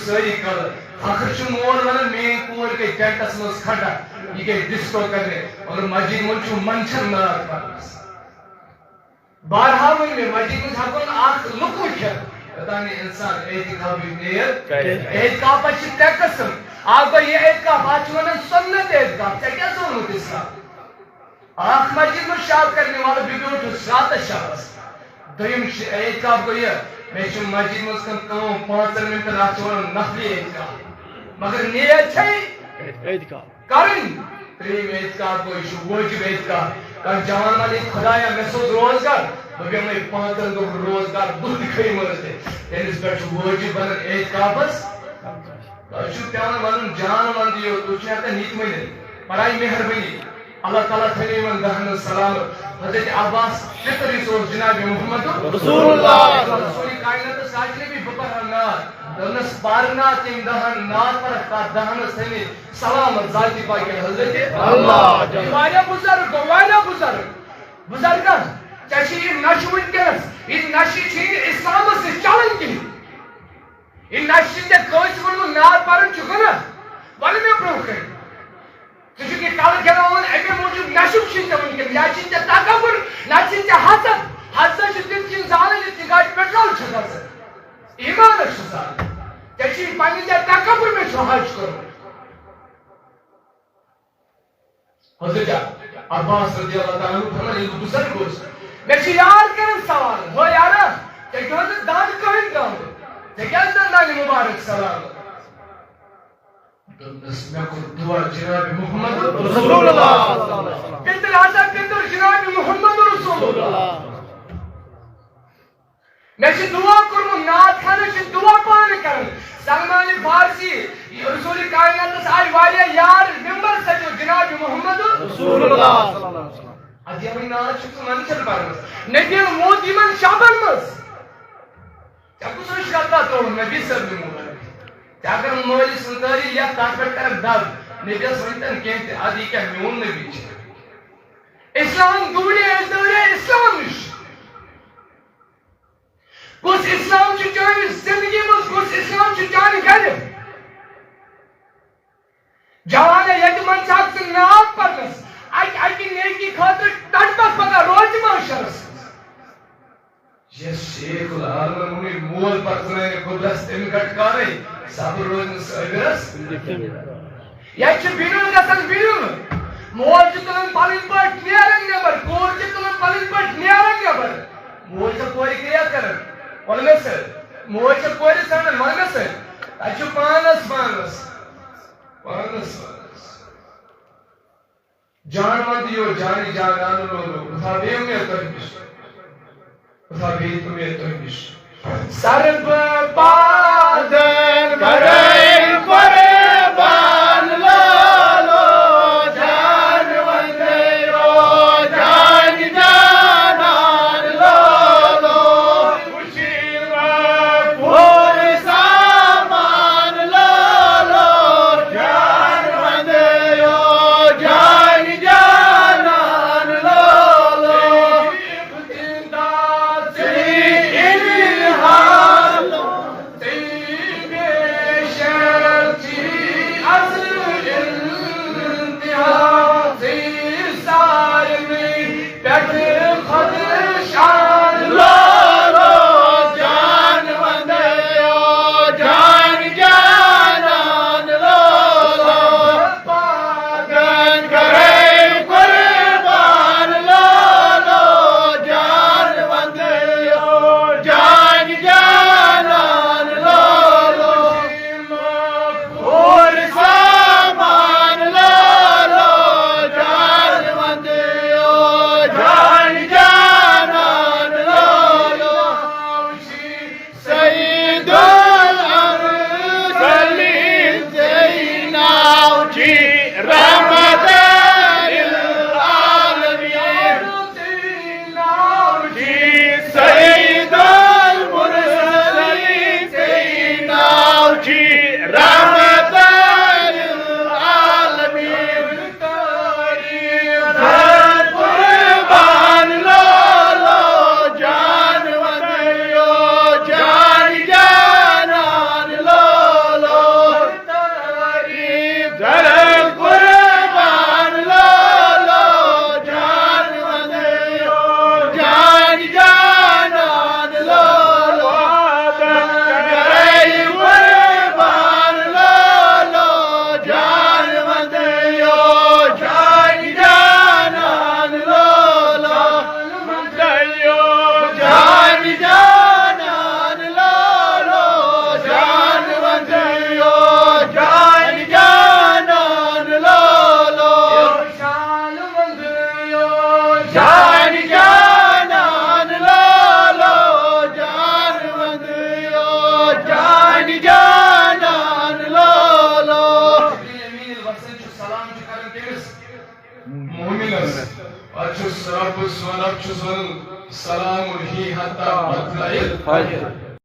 ساری کل آخر چھ مول ونان مین کور گئی ٹینٹس مز کھڑا یہ گئی ڈسکو کرنے اور مسجد من چھ منچھن نار پرنس بارہا ون میں مسجد من ہکن اخ لکو کھت یوتانی انسان اعتکاف نیر اعتکاف چھ ترے قسم اکھ گو یہ اعتکاف اتھ ونان سنت اعتکاف ژےٚ کیٛاہ زونُتھ اسلام اکھ مسجد من شاب کرنے والا بگڑ راتس شبس دویم اعتکاف گو یہ میں چھ مسجد مز کم 5 منٹن اتھ ونان نفلی اعتکاف مگر نیت چھ اعتکاف کرن تریم اعتکاف گو یہ واجب اعتکاف کر جوان والی خدایا میں سوز روزگار بہ بیمے 5 دن روزگار دہ دکھائی مرتے تیس پہ واجب بنان اعتکافس تہ پیان ون جان ون دیو تھی ہکان نیت ورنت پڑائی مہربانی اللہ تعالیٰ تھے من دہن سلام حضرت عباس فطری سوز جناب محمد رسول اللہ رسول کائنات ساجنے بھی بپر نار دنس پارنا تیم دہن نار پر کا دہن سنی سلام ذاتی پاک حضرت اللہ وایا بزرگ بزرگان چاہیے یہ نشہ ونکس یہ نشہ چھ اسلام سے چلان کی یہ نشہ تے کوس ونو نار پارن چکنا ول میں برو کر ژٕ چھُکھ یہِ کَلہٕ گِراوان اَمے موٗجوٗب نشُک چھُے ژےٚ وٕنکٮ۪ن یا چھُے ژےٚ تکبُر نہ چھُے ژےٚ حسد حسد چھُ تِم چیٖز زالان یِتھ کٔنۍ گاڑِ پیٹرول چھُ گژھان ایٖمانَس چھُ زالان ژےٚ چھُے پنٕنہِ جایہِ تکبُر مےٚ چھُ حج کوٚرمُت حضرت عباس رضی اللہ تعالیٰ عنہ فرمان ییٚلہِ بہٕ بُزرگ اوسُس مےٚ چھِ یار کران سوال ہو یارا ژےٚ کیٛاہ اوسُتھ دَند کٕہٕنۍ گامُت ژےٚ کیٛازِ دَندانہِ مُبارک سلام میں کو دعا جناب محمد رسول اللہ پندر آزاد پندر جناب محمد رسول اللہ میں چھ دعا کرمو نات خانہ چھ دعا پان کرن سلمان فارسی رسول کائنات آئی واریاہ یار ممبر سجو جناب محمد رسول اللہ ادی ہمیں نات چھ منچن پرمس نبی موت یمن شابن مس چکو سوش کرتا تو نبی صلی اللہ علیہ وسلم اگر مولوی سنتاری یا تات پہ کر دب نبی سنتن کہتے ادی کیا میون نبی چھ اسلام دوڑے اسلام نش کس اسلام چھ چانی زندگی مز کس اسلام چھ چانی گھر جوان یت من سات سے نات پرنس اکی نیکی خاطر تڑپس پکا روز معاشرس یہ شیخ العالم انہیں مول پر سنائے قدرت تم گھٹکارے صبر روزن سابرس یا چھ بینون گسن بینون مول چھ تلن پلن پٹ نیرن نبر کور چھ تلن پلن پٹ نیرن نبر مول چھ کوری کیا کرن ولمے سے مول چھ کوری سنن ولمے سے اچھو پانس جان ون دیو جانی جان آنو لولو اتھا بیم میں ترکش اتھا بیم میں ترکش سرب پادر کرے قربان لالو جان وندیو جان جانان لالو خوشیرہ پور سامان لالو جان وندیو جان جانان لالو زندہ سے جان جانان لالو جان مندیو جان جانان لالو یمین الوسن چھ سلام چھ کرن کیمس مومنس اچھ رب سونب چھ سن سلام ہی حتا مطلع الفجر